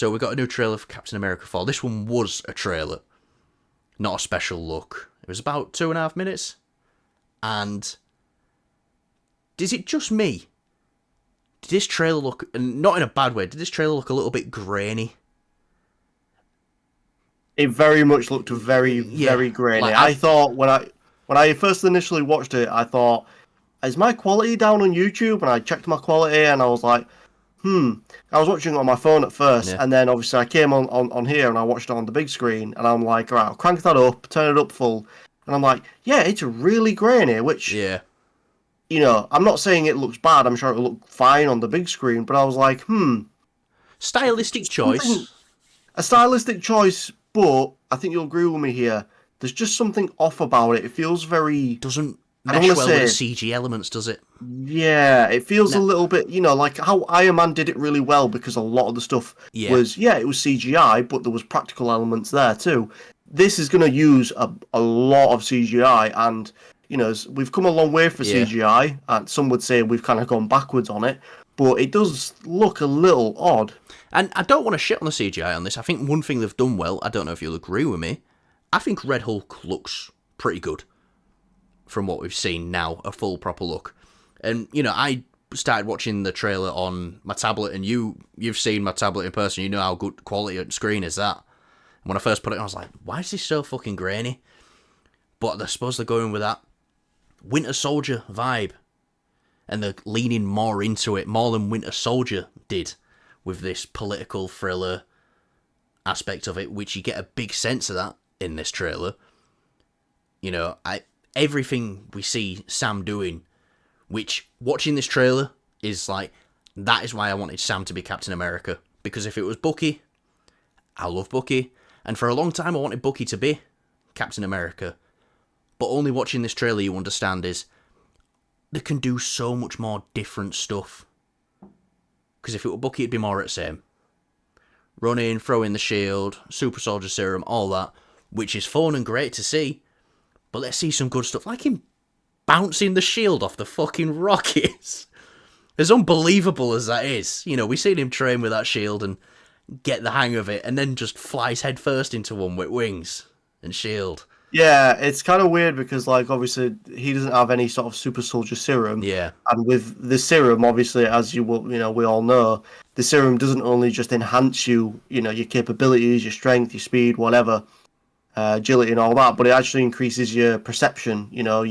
So we got a new trailer for Captain America 4. This one was a trailer, not a special look. It was about 2.5 minutes. And is it just me? Did this trailer look, and not in a bad way, did this trailer look a little bit grainy? It very much looked very grainy. Like, I thought when I first initially watched it, I thought, is my quality down on YouTube? And I checked my quality, and I was like, I was watching it on my phone at first, Yeah. and then obviously I came on here and I watched it on the big screen, and I'm like, right, I'll crank that up, turn it up full, and I'm like, yeah, it's really grainy, which, Yeah. you know, I'm not saying it looks bad, I'm sure it'll look fine on the big screen, but I was like, Stylistic choice. a stylistic choice, but I think you'll agree with me here. There's just something off about it. It feels very... Doesn't I don't mesh want well to with say the CG elements, does it? Yeah, it feels a little bit, you know, like how Iron Man did it really well because a lot of the stuff was, it was CGI, but there was practical elements there too. This is going to use a lot of CGI, and, you know, we've come a long way for CGI, and some would say we've kind of gone backwards on it, but it does look a little odd. And I don't want to shit on the CGI on this. I think one thing they've done well, I don't know if you'll agree with me, I think Red Hulk looks pretty good from what we've seen now, a full proper look. And, you know, I started watching the trailer on my tablet, and you've seen my tablet in person, you know how good quality on screen is that. And when I first put it on, I was like, why is this so fucking grainy? But I suppose they're going with that Winter Soldier vibe. And they're leaning more into it, more than Winter Soldier did, with this political thriller aspect of it, which you get a big sense of that in this trailer. You know, everything we see Sam doing, which, watching this trailer, is like, that is why I wanted Sam to be Captain America. Because if it was Bucky, I love Bucky, and for a long time I wanted Bucky to be Captain America. But only watching this trailer you understand is, they can do so much more different stuff. Because if it were Bucky, it'd be more at the same. Running, throwing the shield, super soldier serum, all that, which is fun and great to see. But let's see some good stuff, like him bouncing the shield off the fucking rockets. As unbelievable as that is, you know, we've seen him train with that shield and get the hang of it, and then just flies headfirst into one with wings and shield. Yeah, it's kind of weird because, like, obviously he doesn't have any sort of super soldier serum. Yeah. And with the serum, obviously, as you will, you know, we all know, the serum doesn't only just enhance you, you know, your capabilities, your strength, your speed, whatever, agility and all that, but it actually increases your perception, you know,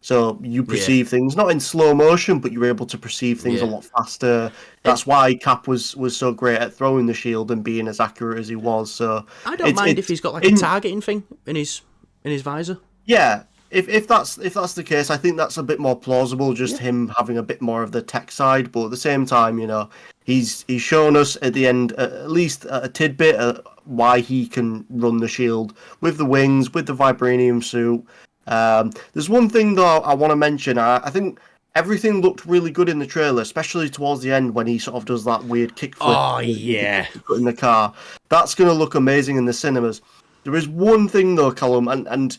so you perceive things not in slow motion, but you're able to perceive things a lot faster. That's why Cap was so great at throwing the shield and being as accurate as he was. So I don't mind if he's got like a targeting thing in his visor. Yeah, if that's the case, I think that's a bit more plausible. Just him having a bit more of the tech side, but at the same time, you know, he's shown us at the end at least a tidbit of why he can run the shield with the wings, with the vibranium suit. There's one thing though I want to mention. I think everything looked really good in the trailer, especially towards the end when he sort of does that weird kickflip. Oh yeah, in the car. That's going to look amazing in the cinemas. There is one thing though, Callum, and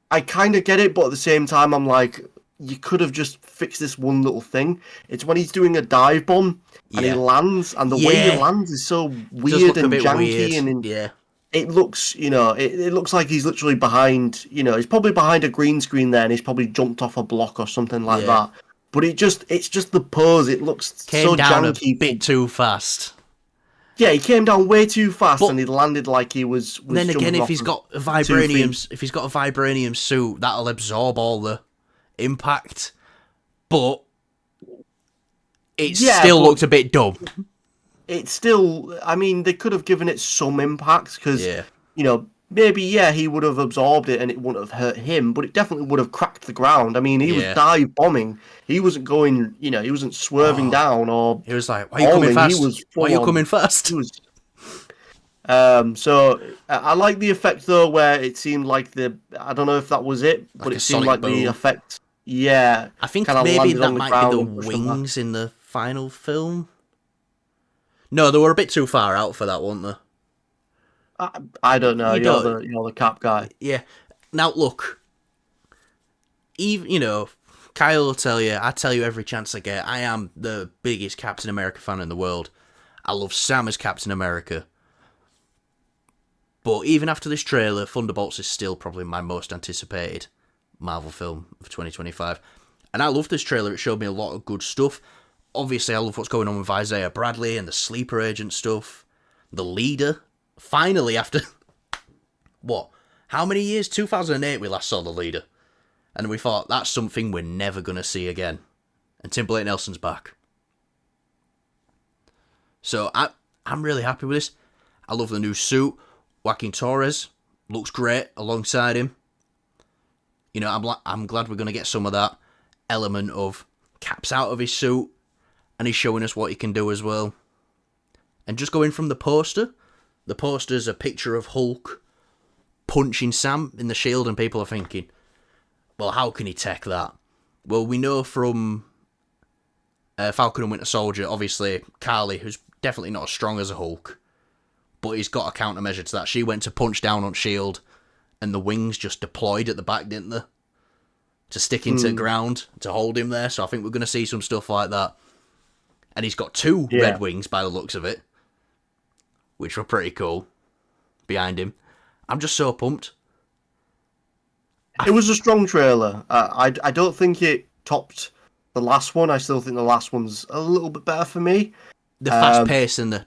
I kind of get it, but at the same time, I'm like, you could have just fixed this one little thing. It's when he's doing a dive bomb and he lands, and the way he lands is so weird and janky, and it looks, you know, it looks like he's literally behind, you know, he's probably behind a green screen there, and he's probably jumped off a block or something like that. But it's just the pose. It looks so down janky, a bit too fast. Yeah, he came down way too fast, and he landed like he was then again, if he's got a vibranium suit, that'll absorb all the impact. But it still looked a bit dumb. It's still, I mean, they could have given it some impact because, you know, maybe he would have absorbed it and it wouldn't have hurt him, but it definitely would have cracked the ground. I mean, he was dive bombing. He wasn't going, you know, he wasn't swerving down or. He was like, "Why are you coming fast? Why are you coming first?" So I like the effect though, where it seemed like I don't know if that was it, but it seemed like the effect. Yeah, I think maybe that might be the wings in the final film. No, they were a bit too far out for that, weren't they? I don't know. You're the Cap guy. Yeah. Now look, even, you know, Kyle will tell you, I tell you every chance I get, I am the biggest Captain America fan in the world. I love Sam as Captain America. But even after this trailer, Thunderbolts is still probably my most anticipated Marvel film of 2025. And I love this trailer. It showed me a lot of good stuff. Obviously, I love what's going on with Isaiah Bradley and the sleeper agent stuff. The leader. Finally, after... what? How many years? 2008 we last saw the leader. And we thought, that's something we're never going to see again. And Tim Blake Nelson's back. So I'm really happy with this. I love the new suit. Joaquin Torres looks great alongside him. You know, I'm glad we're going to get some of that element of Cap's out of his suit and he's showing us what he can do as well. And just going from the poster's a picture of Hulk punching Sam in the shield, and people are thinking, well, how can he tech that? Well, we know from Falcon and Winter Soldier, obviously, Carly, who's definitely not as strong as a Hulk, but he's got a countermeasure to that. She went to punch down on S.H.I.E.L.D., and the wings just deployed at the back, didn't they? To stick into the ground, to hold him there. So I think we're going to see some stuff like that. And he's got two red wings by the looks of it, which were pretty cool, behind him. I'm just so pumped. It was a strong trailer. I don't think it topped the last one. I still think the last one's a little bit better for me. The fast pace and the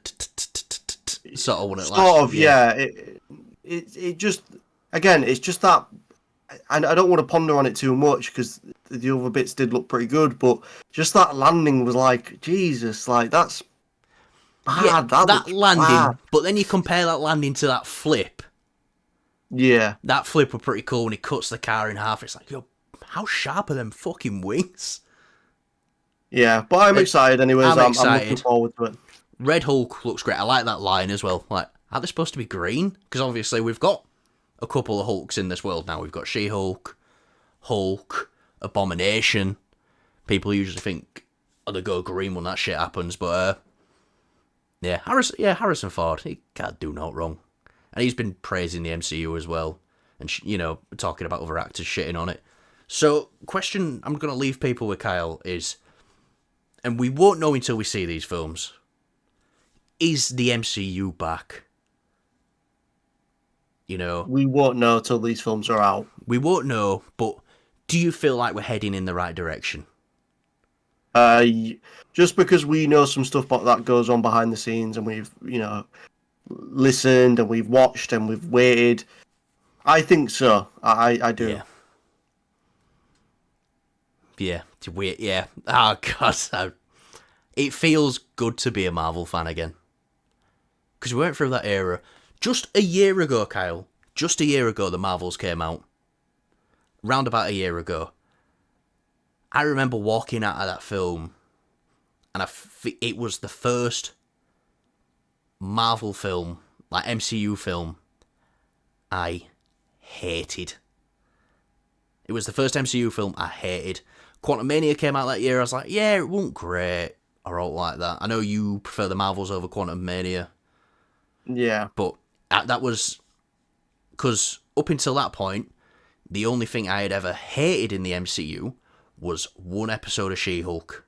sort of one at last. Sort of, yeah. It just, again, it's just that, and I don't want to ponder on it too much because the other bits did look pretty good, but just that landing was like, Jesus, like, that's bad. Yeah, that landing, bad. But then you compare that landing to that flip. Yeah. That flip was pretty cool when he cuts the car in half. It's like, yo, how sharp are them fucking wings? Yeah, but I'm excited anyways. I'm excited. looking forward to it. Red Hulk looks great. I like that line as well. Like, are they supposed to be green? Because obviously we've got a couple of Hulks in this world now. We've got She-Hulk, Hulk, Abomination. People usually think, oh, they go green when that shit happens. But, Harrison Ford, he can't do no wrong. And he's been praising the MCU as well. And, talking about other actors shitting on it. So, question I'm going to leave people with, Kyle, is, and we won't know until we see these films, is the MCU back? We won't know till these films are out. We won't know, but do you feel like we're heading in the right direction? Just because we know some stuff that goes on behind the scenes and we've, listened and we've watched and we've waited, I think so. I do. Yeah. Yeah. Oh, God. It feels good to be a Marvel fan again. Because we went through that era. Just a year ago, Kyle. Just a year ago, the Marvels came out. Round about a year ago. I remember walking out of that film, and it was the first Marvel film, like MCU film, I hated. It was the first MCU film I hated. Quantumania came out that year. I was like, yeah, it wasn't great, or all like that. I know you prefer the Marvels over Quantumania. Yeah. But that was because up until that point, the only thing I had ever hated in the MCU was one episode of She-Hulk.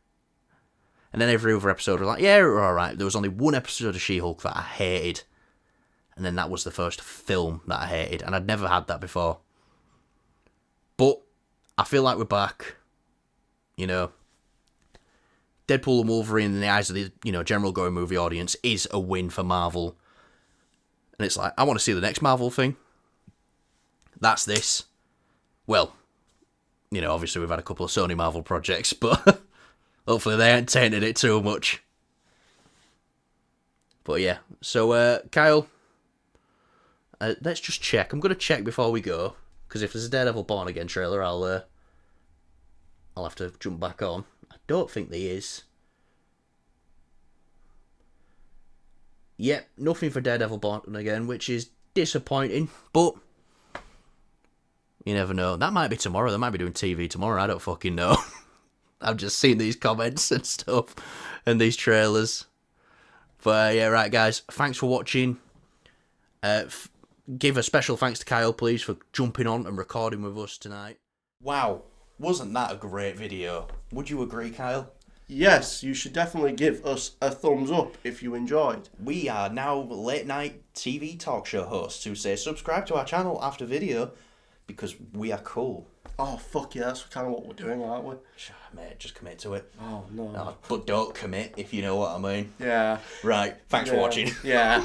And then every other episode was like, yeah, we're alright. There was only one episode of She-Hulk that I hated. And then that was the first film that I hated. And I'd never had that before. But I feel like we're back. Deadpool and Wolverine in the eyes of the, general going movie audience is a win for Marvel. And it's like, I want to see the next Marvel thing. That's this. Well, obviously we've had a couple of Sony Marvel projects, but hopefully they ain't tainted it too much. But yeah, so Kyle, let's just check. I'm going to check before we go, because if there's a Daredevil Born Again trailer, I'll have to jump back on. I don't think there is. Yep, nothing for Daredevil Born Again, which is disappointing, but you never know. That might be tomorrow. They might be doing TV tomorrow. I don't fucking know. I've just seen these comments and stuff and these trailers. But yeah, right, guys. Thanks for watching. Give a special thanks to Kyle, please, for jumping on and recording with us tonight. Wow, wasn't that a great video? Would you agree, Kyle? yes, you should definitely give us a thumbs up if you enjoyed. We are now late night TV talk show hosts who say subscribe to our channel after video because we are cool. Oh, fuck yeah, that's kind of what we're doing, aren't we? Mate, just commit to it. Oh, no. But don't commit, if you know what I mean. Yeah. Right, thanks for watching. Yeah.